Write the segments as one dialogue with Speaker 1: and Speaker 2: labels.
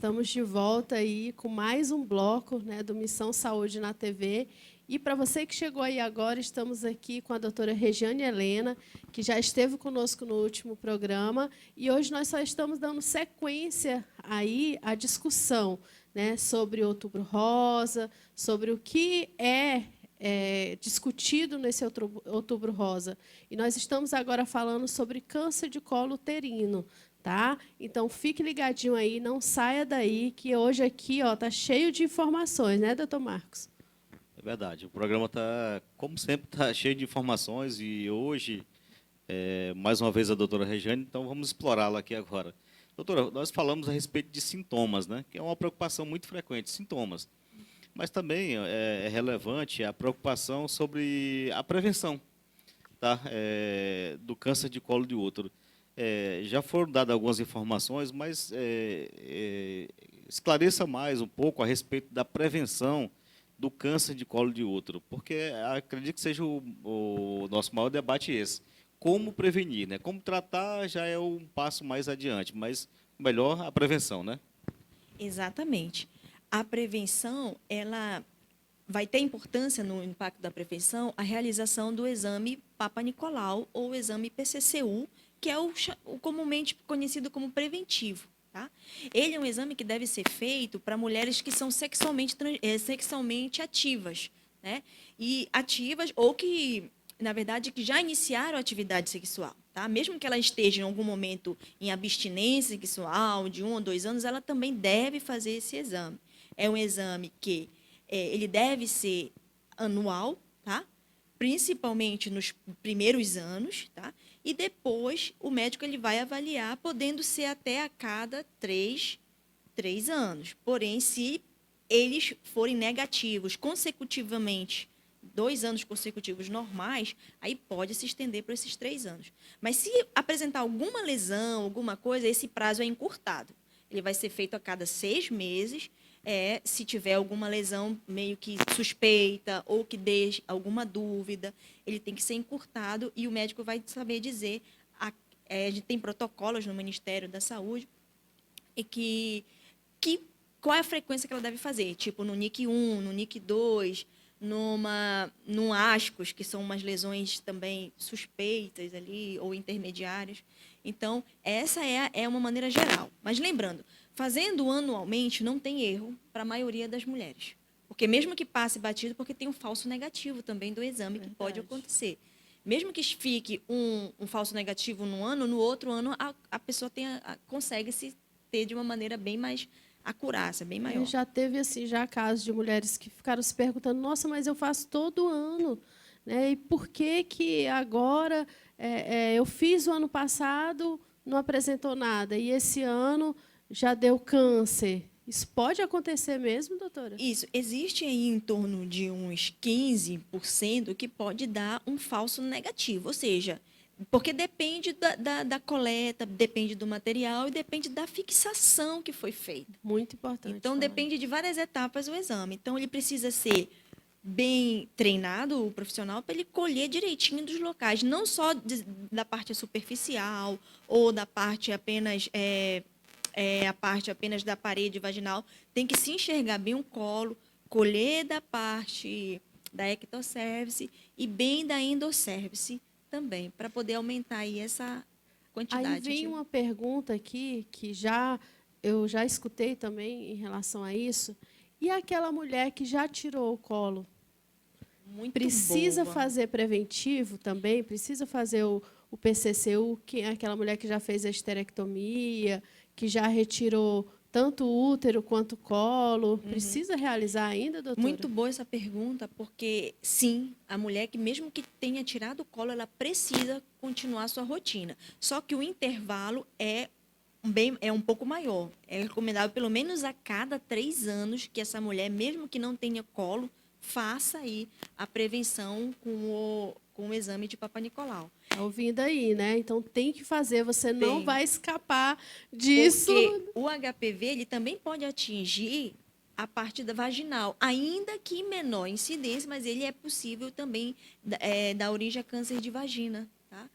Speaker 1: estamos de volta aí com mais um bloco, né, do Missão Saúde na TV. E para você que chegou aí agora, estamos aqui com a doutora Regiane Helena, que já esteve conosco no último programa, e hoje nós só estamos dando sequência aí à discussão, né, sobre o Outubro Rosa, sobre o que é discutido nesse Outubro Rosa. E nós estamos agora falando sobre câncer de colo uterino. Tá? Então, fique ligadinho aí, não saia daí, que hoje aqui está cheio de informações, né, doutor Marcos?
Speaker 2: É verdade, o programa está, como sempre, está cheio de informações e hoje, mais uma vez, a doutora Regiane, então vamos explorá-la aqui agora. Doutora, nós falamos a respeito de sintomas, né, que é uma preocupação muito frequente, sintomas. Mas também é relevante a preocupação sobre a prevenção, tá, do câncer de colo de útero. Já foram dadas algumas informações, mas esclareça mais um pouco a respeito da prevenção do câncer de colo de útero, porque acredito que seja o nosso maior debate esse. Como prevenir, né? Como tratar já é um passo mais adiante, mas melhor a prevenção, né?
Speaker 3: Exatamente. A prevenção, ela vai ter importância no impacto da prevenção a realização do exame Papa Nicolau ou o exame PCCU, que é o comumente conhecido como preventivo. Tá? Ele é um exame que deve ser feito para mulheres que são sexualmente ativas, né? E ativas ou que, na verdade, que já iniciaram a atividade sexual. Tá? Mesmo que ela esteja em algum momento em abstinência sexual, de 1 ou 2 anos, ela também deve fazer esse exame. É um exame que ele deve ser anual, tá? Principalmente nos primeiros anos, tá? E depois o médico ele vai avaliar, podendo ser até a cada 3 anos. Porém, se eles forem negativos consecutivamente, 2 anos consecutivos normais, aí pode se estender para esses 3 anos. Mas se apresentar alguma lesão, alguma coisa, esse prazo é encurtado. Ele vai ser feito a cada 6 meses, se tiver alguma lesão meio que suspeita ou que deixe alguma dúvida, ele tem que ser encurtado e o médico vai saber dizer. A gente tem protocolos no Ministério da Saúde e qual é a frequência que ela deve fazer, tipo no NIC 1, no NIC 2, num ascos, que são umas lesões também suspeitas ali ou intermediárias. Então, essa é uma maneira geral. Mas lembrando, fazendo anualmente não tem erro para a maioria das mulheres. Porque mesmo que passe batido, porque tem um falso negativo também do exame que pode acontecer. Mesmo que fique um falso negativo num ano, no outro ano a pessoa consegue se ter de uma maneira bem mais acurácia, bem maior.
Speaker 1: Já teve assim, já casos de mulheres que ficaram se perguntando, nossa, mas eu faço todo ano, né? E por que que agora eu fiz o ano passado, não apresentou nada, e esse ano já deu câncer? Isso pode acontecer mesmo, doutora?
Speaker 3: Isso. Existe aí em torno de uns 15% que pode dar um falso negativo, ou seja, porque depende da coleta, depende do material e depende da fixação que foi feita.
Speaker 1: Muito importante.
Speaker 3: Então, depende de várias etapas do exame. Então, ele precisa ser bem treinado, o profissional, para ele colher direitinho dos locais, não só da parte superficial ou da parte apenas a parte apenas da parede vaginal. Tem que se enxergar bem o colo, colher da parte da ectocervice e bem da endocervice também, para poder aumentar aí essa quantidade.
Speaker 1: Aí vem uma pergunta aqui que eu já escutei também em relação a isso. E aquela mulher que já tirou o colo?
Speaker 3: Muito
Speaker 1: precisa
Speaker 3: boa.
Speaker 1: fazer preventivo também? Precisa fazer o PCCU, que é aquela mulher que já fez a esterectomia, que já retirou tanto o útero quanto o colo? Precisa realizar ainda, doutora?
Speaker 3: Muito boa essa pergunta, porque, sim, a mulher que mesmo que tenha tirado o colo, ela precisa continuar a sua rotina. Só que o intervalo é um pouco maior. É recomendável, pelo menos a cada 3 anos, que essa mulher, mesmo que não tenha colo, faça aí a prevenção com o exame de Papa Nicolau.
Speaker 1: Está ouvindo aí, né? Então, tem que fazer, você não
Speaker 3: Tem.
Speaker 1: vai escapar disso.
Speaker 3: Porque o HPV ele também pode atingir a parte da vaginal, ainda que em menor incidência, mas ele é possível também dar origem a câncer de vagina. Tá?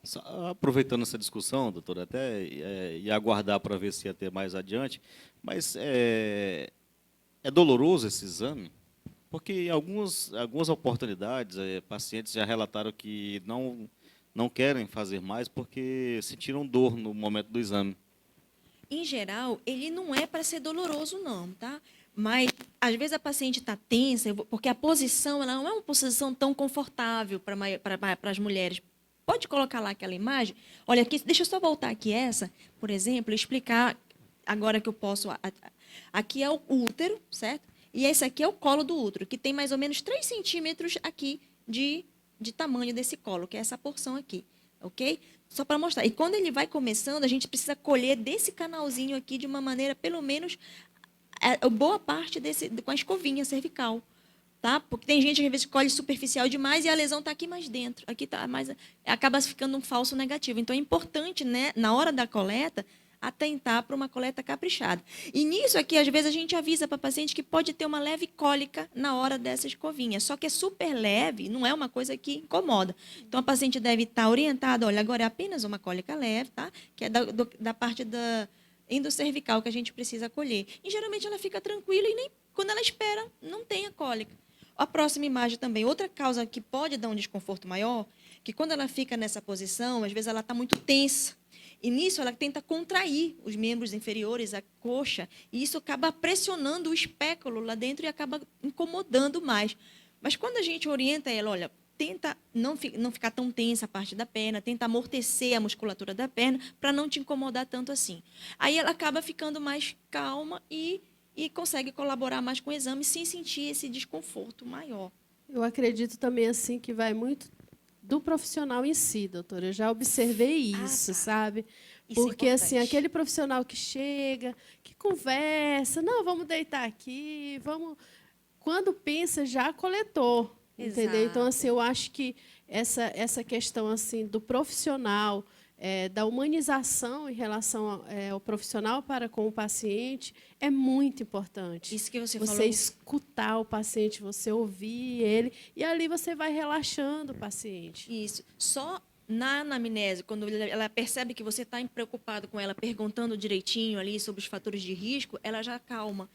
Speaker 2: Só aproveitando essa discussão, doutora, até ia aguardar para ver se ia ter mais adiante, mas é doloroso esse exame? Porque em algumas oportunidades, pacientes já relataram que não querem fazer mais porque sentiram dor no momento do exame.
Speaker 3: Em geral, ele não é para ser doloroso, não, tá? Mas, às vezes, a paciente está tensa, porque a posição ela não é uma posição tão confortável para as mulheres. Pode colocar lá aquela imagem? Olha, aqui, deixa eu só voltar aqui essa, por exemplo, explicar agora que eu posso. Aqui é o útero, certo? E esse aqui é o colo do útero, que tem mais ou menos 3 centímetros aqui de tamanho desse colo, que é essa porção aqui, ok? Só para mostrar. E quando ele vai começando, a gente precisa colher desse canalzinho aqui de uma maneira, pelo menos, boa parte com a escovinha cervical. Tá? Porque tem gente que às vezes colhe superficial demais e a lesão está aqui mais dentro. Aqui tá mais, acaba ficando um falso negativo. Então, é importante, né, na hora da coleta, atentar para uma coleta caprichada. E nisso aqui, às vezes, a gente avisa para a paciente que pode ter uma leve cólica na hora dessa escovinha. Só que é super leve, não é uma coisa que incomoda. Então, a paciente deve estar orientada, olha, agora é apenas uma cólica leve, tá? Que é da parte da endocervical que a gente precisa colher. E, geralmente, ela fica tranquila e nem quando ela espera, não tem a cólica. A próxima imagem também, outra causa que pode dar um desconforto maior, que quando ela fica nessa posição, às vezes ela está muito tensa. E nisso ela tenta contrair os membros inferiores, a coxa, e isso acaba pressionando o espéculo lá dentro e acaba incomodando mais. Mas quando a gente orienta ela, olha, tenta não ficar tão tensa a parte da perna, tenta amortecer a musculatura da perna para não te incomodar tanto assim. Aí ela acaba ficando mais calma e consegue colaborar mais com o exame sem sentir esse desconforto maior.
Speaker 1: Eu acredito também assim que vai muito do profissional em si, doutora. Eu já observei isso,
Speaker 3: tá.
Speaker 1: sabe?
Speaker 3: Isso é
Speaker 1: Porque assim,
Speaker 3: importante.
Speaker 1: aquele profissional que chega, que conversa, não, vamos deitar aqui, vamos. Quando pensa, já coletou, entendeu? Então, assim, eu acho que essa questão assim do profissional, da humanização em relação ao profissional para com o paciente é muito importante.
Speaker 3: Isso que você
Speaker 1: Você
Speaker 3: falou.
Speaker 1: escutar o paciente, você ouvir ele, e ali você vai relaxando o paciente.
Speaker 3: Isso. Só na anamnese, quando ela percebe que você está preocupado com ela, perguntando direitinho ali sobre os fatores de risco, ela já acalma.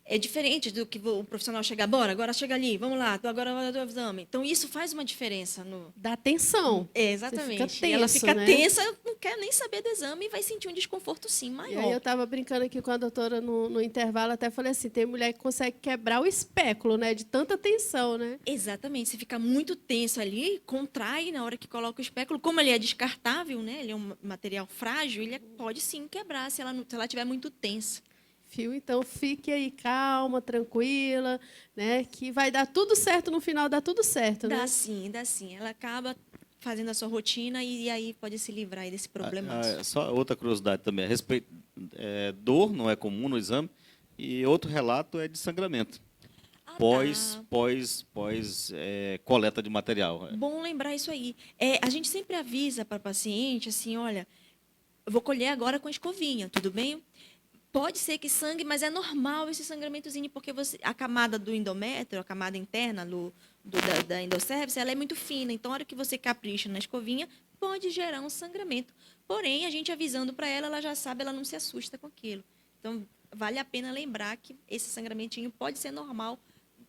Speaker 3: É diferente do que o profissional chegar, bora, agora chega ali, vamos lá, agora vai do exame. Então, isso faz uma diferença.
Speaker 1: Dá atenção.
Speaker 3: Exatamente.
Speaker 1: Você fica tenso,
Speaker 3: e ela fica
Speaker 1: né?
Speaker 3: tensa, não quer nem saber do exame e vai sentir um desconforto, sim,
Speaker 1: E
Speaker 3: maior.
Speaker 1: aí eu estava brincando aqui com a doutora no intervalo, até falei assim, tem mulher que consegue quebrar o espéculo, né? De tanta tensão, né?
Speaker 3: Exatamente. Você fica muito tenso ali, contrai na hora que coloca o espéculo. Como ele é descartável, né? Ele é um material frágil, ele pode sim quebrar se ela estiver muito tensa.
Speaker 1: Então fique aí calma, tranquila, né? Que vai dar tudo certo no final, dá tudo certo, né?
Speaker 3: Dá sim, dá sim. Ela acaba fazendo a sua rotina e aí pode se livrar aí desse problema.
Speaker 2: Só outra curiosidade também. A respeito, dor não é comum no exame e outro relato é de sangramento. Pós coleta de material.
Speaker 3: Bom lembrar isso aí. A gente sempre avisa para o paciente assim, olha, eu vou colher agora com a escovinha, tudo bem? Pode ser que sangue, mas é normal esse sangramentozinho, porque a camada do endométrio, a camada interna da endocérvix, ela é muito fina. Então, a hora que você capricha na escovinha, pode gerar um sangramento. Porém, a gente avisando para ela, ela já sabe, ela não se assusta com aquilo. Então, vale a pena lembrar que esse sangramentinho pode ser normal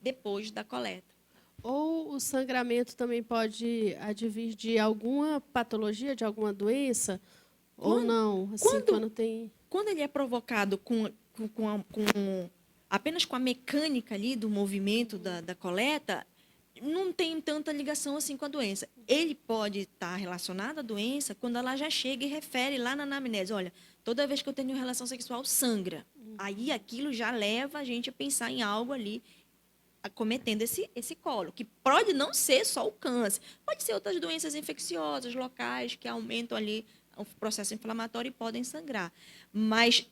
Speaker 3: depois da coleta.
Speaker 1: Ou o sangramento também pode advir de alguma patologia, de alguma doença, ou não? Assim, quando tem...
Speaker 3: Quando ele é provocado apenas com a mecânica ali do movimento da coleta, não tem tanta ligação assim com a doença. Ele pode estar relacionado à doença quando ela já chega e refere lá na anamnese. Olha, toda vez que eu tenho relação sexual, sangra. Aí aquilo já leva a gente a pensar em algo ali acometendo esse colo, que pode não ser só o câncer, pode ser outras doenças infecciosas locais que aumentam ali o processo inflamatório e podem sangrar. Mas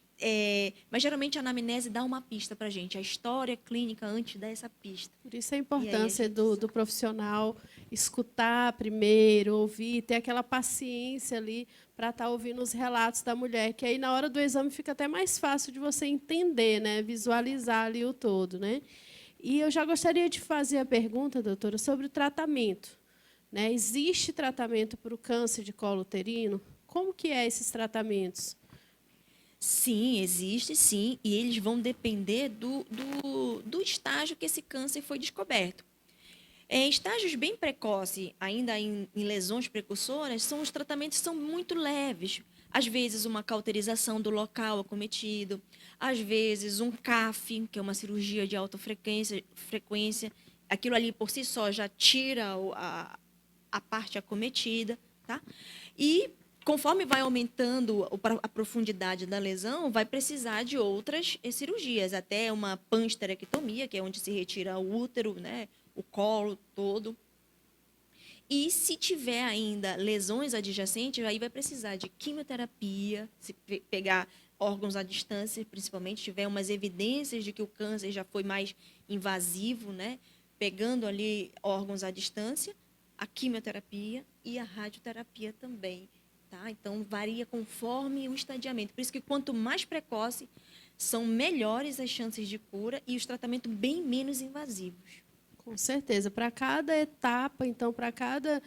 Speaker 3: geralmente a anamnese dá uma pista para a gente, a história clínica antes dá essa pista.
Speaker 1: Por isso a importância do profissional escutar primeiro, ouvir, ter aquela paciência ali para estar ouvindo os relatos da mulher, que aí na hora do exame fica até mais fácil de você entender, né? Visualizar ali o todo, né? E eu já gostaria de fazer a pergunta, doutora, sobre o tratamento, né? Existe tratamento para o câncer de colo uterino? Como que é esses tratamentos?
Speaker 3: Sim, existe sim, e eles vão depender do estágio que esse câncer foi descoberto. Em estágios bem precoces, ainda em lesões precursoras, os tratamentos são muito leves. Às vezes, uma cauterização do local acometido, às vezes, um CAF, que é uma cirurgia de alta frequência. Aquilo ali, por si só, já tira a parte acometida. Tá? E, conforme vai aumentando a profundidade da lesão, vai precisar de outras cirurgias, até uma panesterectomia, que é onde se retira o útero, né? O colo todo. E se tiver ainda lesões adjacentes, aí vai precisar de quimioterapia, se pegar órgãos à distância, principalmente, tiver umas evidências de que o câncer já foi mais invasivo, né? Pegando ali órgãos à distância, a quimioterapia e a radioterapia também. Tá? Então, varia conforme o estadiamento. Por isso que quanto mais precoce, são melhores as chances de cura e os tratamentos bem menos invasivos.
Speaker 1: Com certeza. Para cada etapa, então, para cada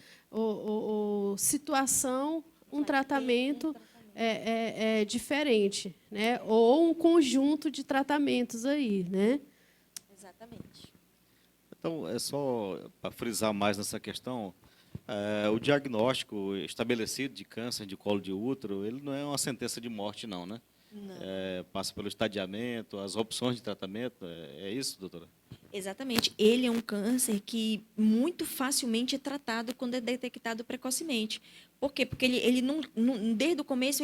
Speaker 1: situação, um tratamento é diferente, né? Ou um conjunto de tratamentos aí, né?
Speaker 3: Exatamente.
Speaker 2: Então, é só para frisar mais nessa questão, o diagnóstico estabelecido de câncer de colo de útero, ele não é uma sentença de morte, não, né?
Speaker 3: Não.
Speaker 2: Passa pelo estadiamento, as opções de tratamento, é isso, doutora?
Speaker 3: Exatamente. Ele é um câncer que muito facilmente é tratado quando é detectado precocemente. Por quê? Porque ele não, desde o começo,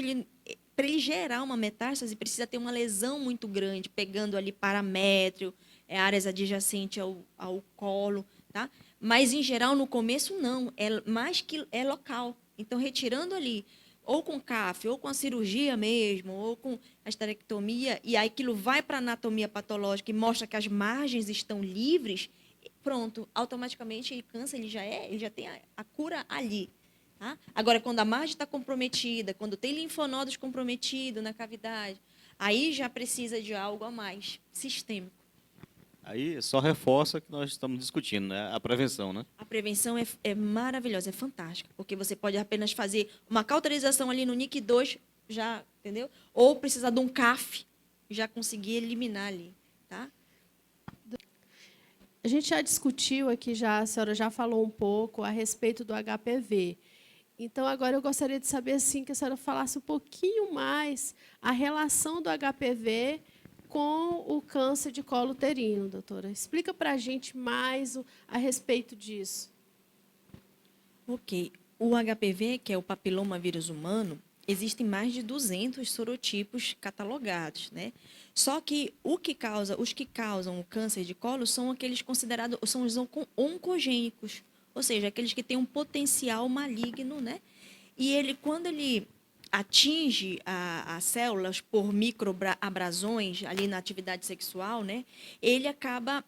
Speaker 3: para ele gerar uma metástase, precisa ter uma lesão muito grande, pegando ali paramétrio, áreas adjacentes ao colo, tá? Mas, em geral, no começo, não. É mais que é local. Então, retirando ali, ou com CAF, ou com a cirurgia mesmo, ou com a esterectomia, e aí aquilo vai para a anatomia patológica e mostra que as margens estão livres, pronto, automaticamente o câncer ele já tem a cura ali. Tá? Agora, quando a margem está comprometida, quando tem linfonodos comprometidos na cavidade, aí já precisa de algo a mais, sistêmico.
Speaker 2: Aí só reforça o que nós estamos discutindo, né? A prevenção, né?
Speaker 3: A prevenção é maravilhosa, é fantástica, porque você pode apenas fazer uma cauterização ali no NIC2, já, entendeu? Ou precisar de um CAF, já conseguir eliminar ali, tá?
Speaker 1: A gente já discutiu aqui, a senhora já falou um pouco a respeito do HPV. Então, agora eu gostaria de saber assim, que a senhora falasse um pouquinho mais a relação do HPV com o câncer de colo uterino, doutora. Explica para a gente mais a respeito disso.
Speaker 3: Ok. O HPV, que é o papiloma vírus humano, existem mais de 200 sorotipos catalogados, né? Só que os que causam o câncer de colo são aqueles considerados, são os oncogênicos, ou seja, aqueles que têm um potencial maligno, né? E quando ele atinge as células por microabrasões ali na atividade sexual, né? Ele acaba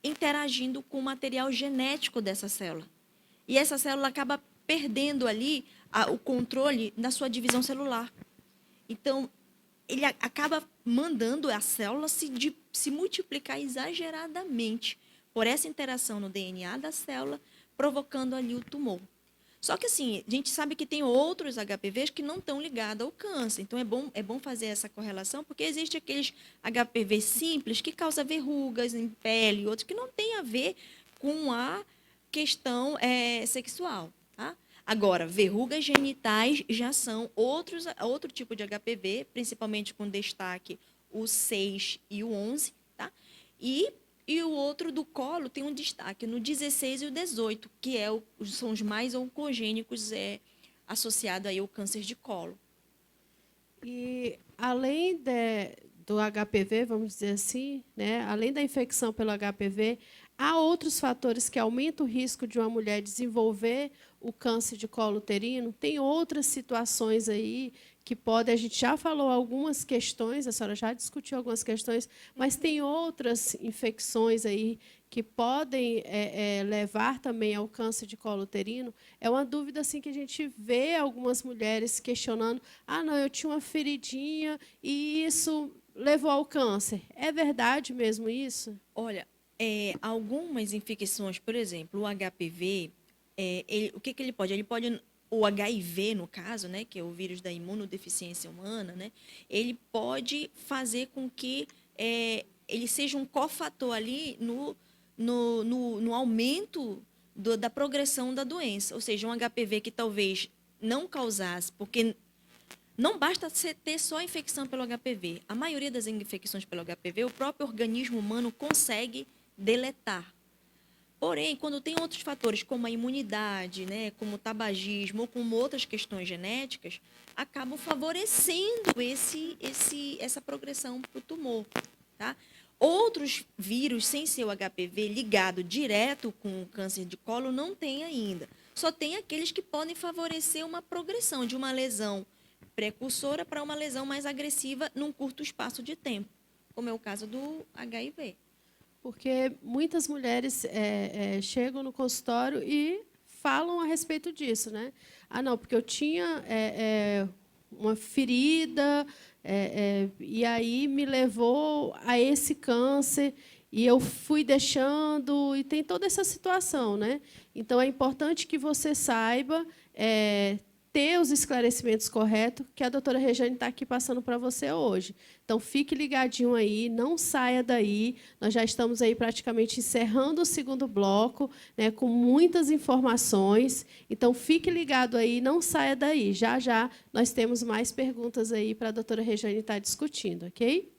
Speaker 3: interagindo com o material genético dessa célula. E essa célula acaba perdendo ali o controle da sua divisão celular. Então, ele acaba mandando a célula se multiplicar exageradamente por essa interação no DNA da célula, provocando ali o tumor. Só que, assim, a gente sabe que tem outros HPVs que não estão ligados ao câncer. Então, é bom fazer essa correlação, porque existe aqueles HPV simples que causam verrugas em pele, outros que não têm a ver com a questão sexual. Tá? Agora, verrugas genitais já são outro tipo de HPV, principalmente com destaque o 6 e o 11, tá? E o outro do colo tem um destaque no 16 e o 18, que são os mais oncogênicos associados aí ao câncer de colo.
Speaker 1: E além do HPV, vamos dizer assim, né? Além da infecção pelo HPV, há outros fatores que aumentam o risco de uma mulher desenvolver o câncer de colo uterino? Tem outras situações aí que podem, a gente já falou algumas questões, a senhora já discutiu algumas questões, mas tem outras infecções aí que podem levar também ao câncer de colo uterino? É uma dúvida assim que a gente vê algumas mulheres questionando: ah, não, eu tinha uma feridinha e isso levou ao câncer. É verdade mesmo isso?
Speaker 3: Olha, algumas infecções, por exemplo, o HPV, o que ele pode? Ele pode, o HIV, no caso, né, que é o vírus da imunodeficiência humana, né, ele pode fazer com que ele seja um cofator ali no aumento da progressão da doença. Ou seja, um HPV que talvez não causasse, porque não basta você ter só a infecção pelo HPV. A maioria das infecções pelo HPV, o próprio organismo humano consegue deletar. Porém, quando tem outros fatores, como a imunidade, né, como o tabagismo ou como outras questões genéticas, acabam favorecendo essa progressão para o tumor. Tá? Outros vírus, sem ser o HPV, ligado direto com o câncer de colo, não tem ainda. Só tem aqueles que podem favorecer uma progressão de uma lesão precursora para uma lesão mais agressiva num curto espaço de tempo, como é o caso do HIV.
Speaker 1: Porque muitas mulheres chegam no consultório e falam a respeito disso, né? Ah, não, porque eu tinha uma ferida e aí me levou a esse câncer e eu fui deixando, e tem toda essa situação, né? Então, é importante que você saiba ter os esclarecimentos corretos que a doutora Rejane está aqui passando para você hoje. Então, fique ligadinho aí, não saia daí. Nós já estamos aí praticamente encerrando o segundo bloco, né, com muitas informações. Então, fique ligado aí, não saia daí. Já, já, nós temos mais perguntas aí para a doutora Rejane estar discutindo, ok?